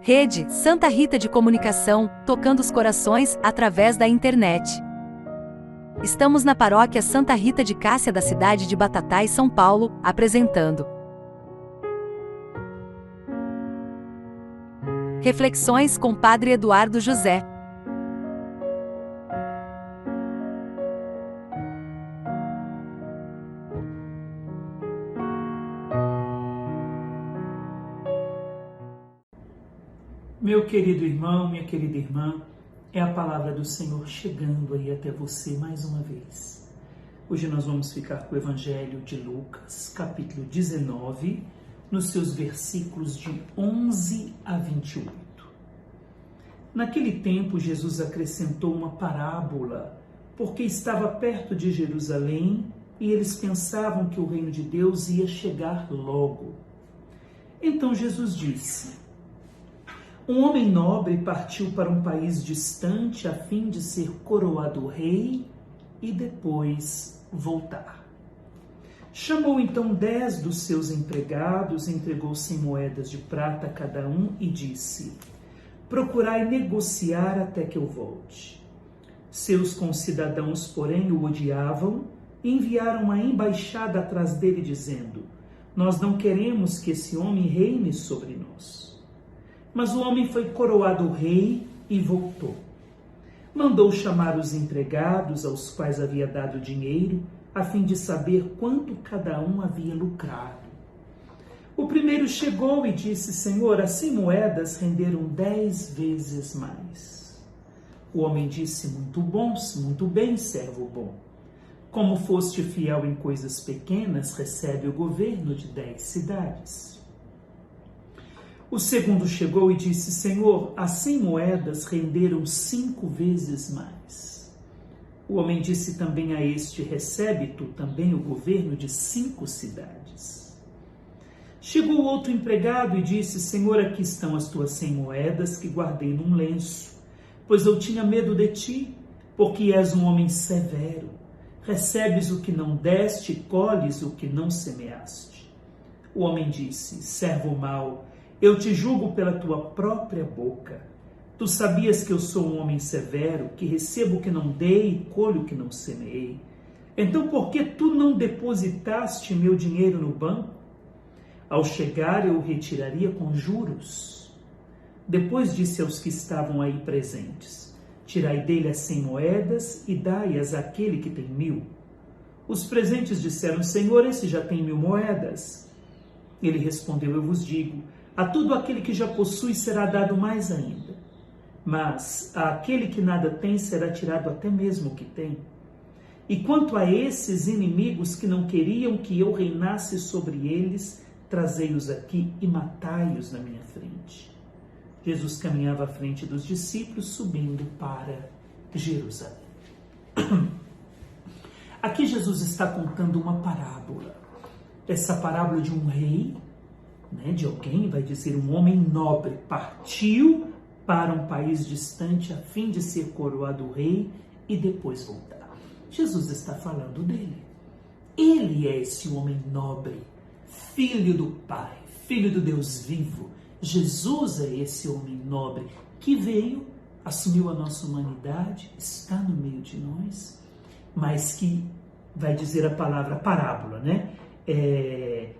Rede Santa Rita de Comunicação, tocando os corações através da internet. Estamos na paróquia Santa Rita de Cássia da cidade de Batatais, São Paulo, apresentando Reflexões com Padre Eduardo José. Meu querido irmão, minha querida irmã, é a palavra do Senhor chegando aí até você mais uma vez. Hoje nós vamos ficar com o Evangelho de Lucas, capítulo 19, nos seus versículos de 11 a 28. Naquele tempo, Jesus acrescentou uma parábola, porque estava perto de Jerusalém e eles pensavam que o reino de Deus ia chegar logo. Então Jesus disse: um homem nobre partiu para um país distante a fim de ser coroado rei e depois voltar. Chamou então 10 dos seus empregados, entregou 100 moedas de prata a cada um e disse: procurai negociar até que eu volte. Seus concidadãos, porém, o odiavam e enviaram uma embaixada atrás dele dizendo: nós não queremos que esse homem reine sobre nós. Mas o homem foi coroado rei e voltou. Mandou chamar os empregados, aos quais havia dado dinheiro, a fim de saber quanto cada um havia lucrado. O primeiro chegou e disse: Senhor, as 100 moedas renderam 10 vezes mais. O homem disse: muito bom, muito bem, servo bom. Como foste fiel em coisas pequenas, recebe o governo de 10 cidades. O segundo chegou e disse: Senhor, as 100 moedas renderam 5 vezes mais. O homem disse também a este: recebe tu também o governo de 5 cidades. Chegou outro empregado e disse: Senhor, aqui estão as tuas 100 moedas que guardei num lenço, pois eu tinha medo de ti, porque és um homem severo. Recebes o que não deste, colhes o que não semeaste. O homem disse: servo mau, eu te julgo pela tua própria boca. Tu sabias que eu sou um homem severo, que recebo o que não dei e colho o que não semeei. Então por que tu não depositaste meu dinheiro no banco? Ao chegar eu o retiraria com juros. Depois disse aos que estavam aí presentes: tirai dele as 100 moedas e dai-as àquele que tem 1000. Os presentes disseram: Senhor, esse já tem 1000 moedas. Ele respondeu: eu vos digo, a todo aquele que já possui será dado mais ainda, mas àquele que nada tem será tirado até mesmo o que tem. E quanto a esses inimigos que não queriam que eu reinasse sobre eles, trazei-os aqui e matai-os na minha frente. Jesus caminhava à frente dos discípulos, subindo para Jerusalém. Aqui Jesus está contando uma parábola. Essa parábola de um rei, de alguém, vai dizer, um homem nobre, partiu para um país distante a fim de ser coroado rei e depois voltar. Jesus está falando dele. Ele é esse homem nobre, filho do Pai, filho do Deus vivo. Jesus é esse homem nobre que veio, assumiu a nossa humanidade, está no meio de nós, mas que, vai dizer a palavra parábola,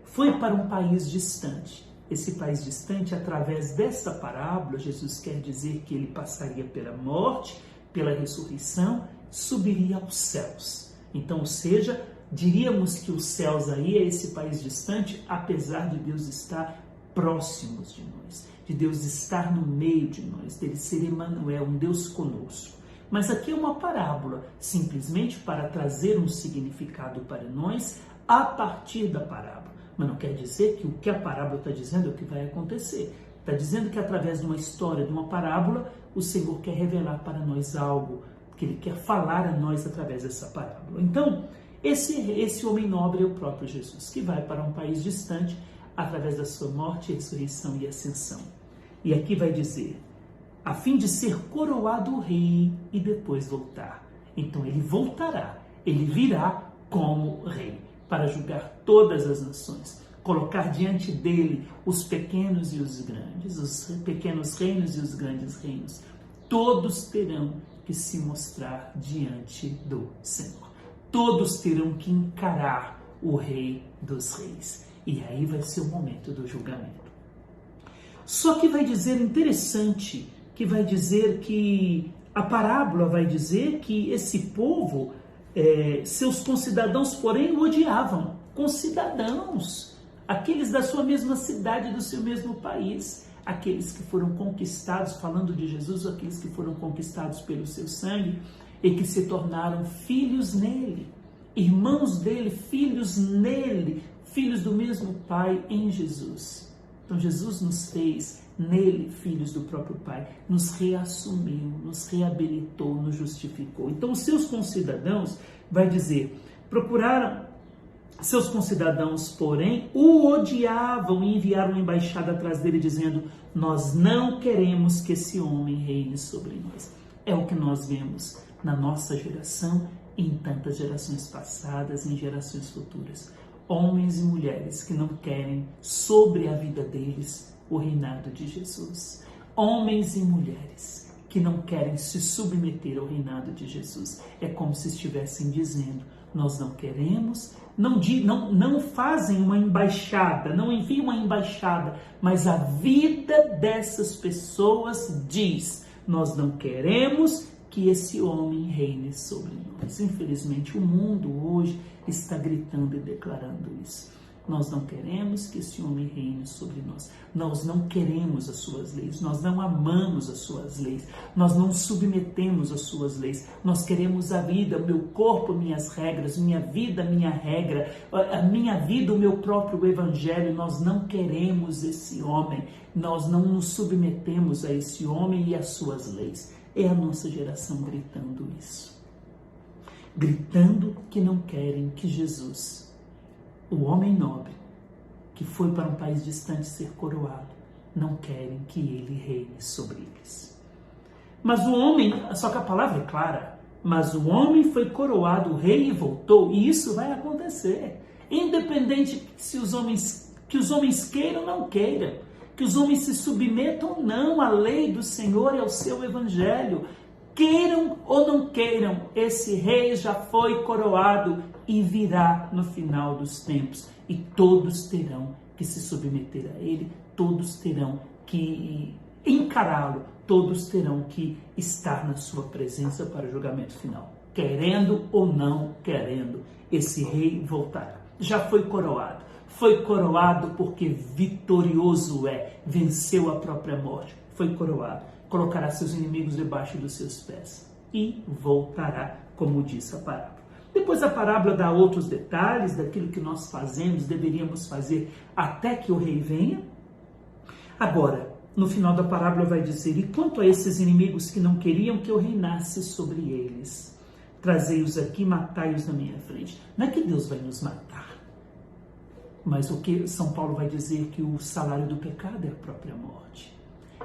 foi para um país distante. Esse país distante, através dessa parábola, Jesus quer dizer que ele passaria pela morte, pela ressurreição, subiria aos céus. Então, ou seja, diríamos que os céus aí é esse país distante, apesar de Deus estar próximos de nós, de Deus estar no meio de nós, dele ser Emmanuel, um Deus conosco. Mas aqui é uma parábola, simplesmente para trazer um significado para nós a partir da parábola. Mas não quer dizer que o que a parábola está dizendo é o que vai acontecer. Está dizendo que através de uma história, de uma parábola, o Senhor quer revelar para nós algo, que Ele quer falar a nós através dessa parábola. Então, esse homem nobre é o próprio Jesus, que vai para um país distante através da sua morte, ressurreição e ascensão. E aqui vai dizer, a fim de ser coroado rei e depois voltar. Então ele voltará, ele virá como rei, para julgar todas as nações. colocar diante dele os pequenos e os grandes, os pequenos reinos e os grandes reinos. Todos terão que se mostrar diante do Senhor. Todos terão que encarar o Rei dos Reis. E aí vai ser o momento do julgamento. Só que vai dizer, interessante, que vai dizer que a parábola vai dizer que esse povo, seus concidadãos, porém, o odiavam. Concidadãos, aqueles da sua mesma cidade, do seu mesmo país, aqueles que foram conquistados, falando de Jesus, aqueles que foram conquistados pelo seu sangue e que se tornaram filhos nele, irmãos dele, filhos nele, filhos do mesmo Pai em Jesus. Então Jesus nos fez nele filhos do próprio Pai, nos reassumiu, nos reabilitou, nos justificou. Então os seus concidadãos, vai dizer, procuraram, seus concidadãos, porém, o odiavam e enviaram uma embaixada atrás dele, dizendo: nós não queremos que esse homem reine sobre nós. É o que nós vemos na nossa geração e em tantas gerações passadas e em gerações futuras. Homens e mulheres que não querem sobre a vida deles o reinado de Jesus. Homens e mulheres que não querem se submeter ao reinado de Jesus. É como se estivessem dizendo: nós não queremos, não fazem uma embaixada, não enviam uma embaixada, mas a vida dessas pessoas diz: nós não queremos que esse homem reine sobre nós. Infelizmente, o mundo hoje está gritando e declarando isso. Nós não queremos que esse homem reine sobre nós. Nós não queremos as suas leis. Nós não amamos as suas leis. Nós não submetemos as suas leis. Nós queremos a vida, o meu corpo, minhas regras, minha vida, minha regra, a minha vida, o meu próprio evangelho. Nós não queremos esse homem. Nós não nos submetemos a esse homem e às suas leis. É a nossa geração gritando isso. Gritando que não querem que Jesus, o homem nobre, que foi para um país distante ser coroado, não querem que ele reine sobre eles. Mas o homem, só que a palavra é clara, mas o homem foi coroado rei e voltou, e isso vai acontecer, independente que os homens queiram ou não queiram, que os homens se submetam ou não à lei do Senhor e ao seu evangelho. Queiram ou não queiram, esse rei já foi coroado e virá no final dos tempos. E todos terão que se submeter a ele, todos terão que encará-lo, todos terão que estar na sua presença para o julgamento final. Querendo ou não querendo, esse rei voltará. Já foi coroado. Foi coroado porque vitorioso venceu a própria morte. Foi coroado. Colocará seus inimigos debaixo dos seus pés e voltará, como diz a parábola. Depois a parábola dá outros detalhes daquilo que nós fazemos, deveríamos fazer até que o rei venha. Agora, no final da parábola vai dizer: e quanto a esses inimigos que não queriam que eu reinasse sobre eles, trazei-os aqui, matai-os na minha frente. Não é que Deus vai nos matar, mas o que São Paulo vai dizer que o salário do pecado é a própria morte.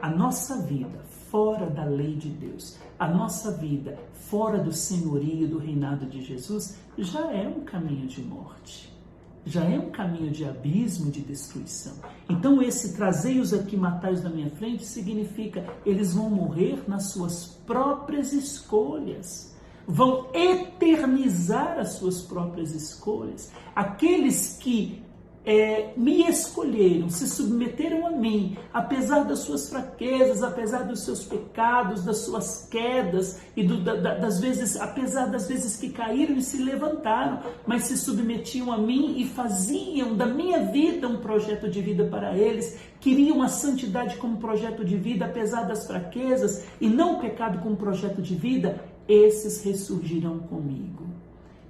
A nossa vida fora da lei de Deus, a nossa vida fora do senhorio do reinado de Jesus, já é um caminho de morte, já é um caminho de abismo, de destruição. Então esse trazei-os aqui, matai-os na minha frente, significa eles vão morrer nas suas próprias escolhas, vão eternizar as suas próprias escolhas. Aqueles que me escolheram, se submeteram a mim, apesar das suas fraquezas, apesar dos seus pecados, das suas quedas, e apesar das vezes que caíram e se levantaram, mas se submetiam a mim e faziam da minha vida um projeto de vida para eles, queriam a santidade como projeto de vida, apesar das fraquezas, e não o pecado como projeto de vida, esses ressurgirão comigo.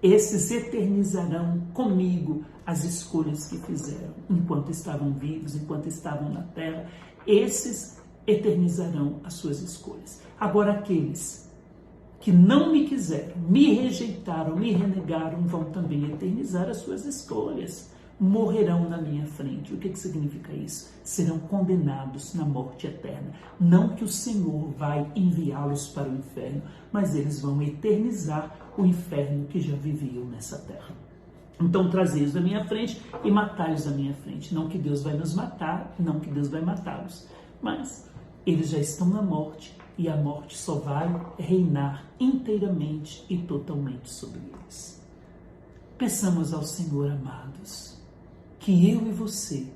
Esses eternizarão comigo as escolhas que fizeram enquanto estavam vivos, enquanto estavam na terra. Esses eternizarão as suas escolhas. Agora, aqueles que não me quiseram, me rejeitaram, me renegaram, vão também eternizar as suas escolhas. Morrerão na minha frente. O que significa isso? Serão condenados na morte eterna. Não que o Senhor vai enviá-los para o inferno, mas eles vão eternizar o inferno que já viviam nessa terra. Então trazei-os da minha frente e matai-os da minha frente. Não que Deus vai nos matar, não que Deus vai matá-los, mas eles já estão na morte e a morte só vai reinar inteiramente e totalmente sobre eles. Peçamos ao Senhor, amados, que eu e você,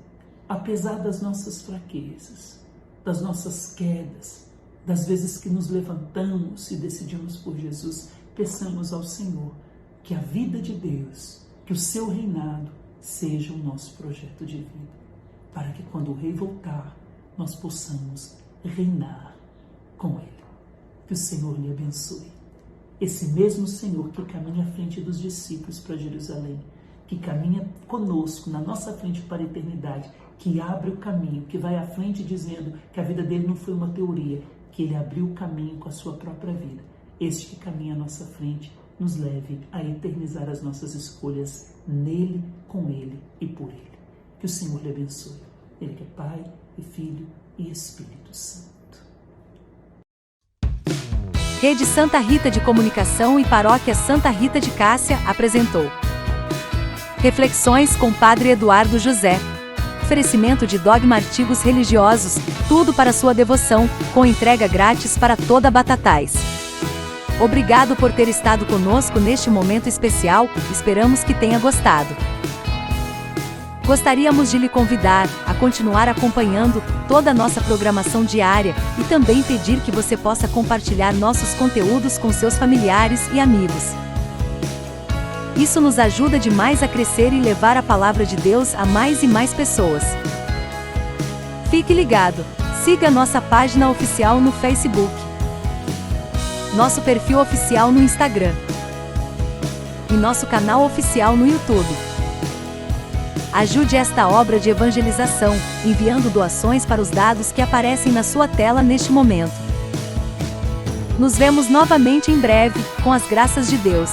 apesar das nossas fraquezas, das nossas quedas, das vezes que nos levantamos e decidimos por Jesus, peçamos ao Senhor que a vida de Deus, que o seu reinado seja o nosso projeto de vida, para que quando o Rei voltar, nós possamos reinar com Ele. Que o Senhor lhe abençoe. Esse mesmo Senhor que caminha à frente dos discípulos para Jerusalém, que caminha conosco, na nossa frente para a eternidade, que abre o caminho, que vai à frente dizendo que a vida dele não foi uma teoria, que ele abriu o caminho com a sua própria vida. Este que caminha à nossa frente, nos leve a eternizar as nossas escolhas nele, com ele e por ele. Que o Senhor lhe abençoe. Ele que é Pai e Filho e Espírito Santo. Rede Santa Rita de Comunicação e Paróquia Santa Rita de Cássia apresentou Reflexões com Padre Eduardo José. Oferecimento de dogma, artigos religiosos, tudo para sua devoção, com entrega grátis para toda Batatais. Obrigado por ter estado conosco neste momento especial, esperamos que tenha gostado. Gostaríamos de lhe convidar a continuar acompanhando toda a nossa programação diária e também pedir que você possa compartilhar nossos conteúdos com seus familiares e amigos. Isso nos ajuda demais a crescer e levar a palavra de Deus a mais e mais pessoas. Fique ligado, siga nossa página oficial no Facebook, nosso perfil oficial no Instagram e nosso canal oficial no YouTube. Ajude esta obra de evangelização, enviando doações para os dados que aparecem na sua tela neste momento. Nos vemos novamente em breve, com as graças de Deus.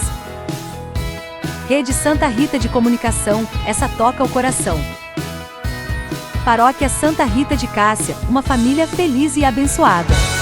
Rede Santa Rita de Comunicação, essa toca o coração. Paróquia Santa Rita de Cássia, uma família feliz e abençoada.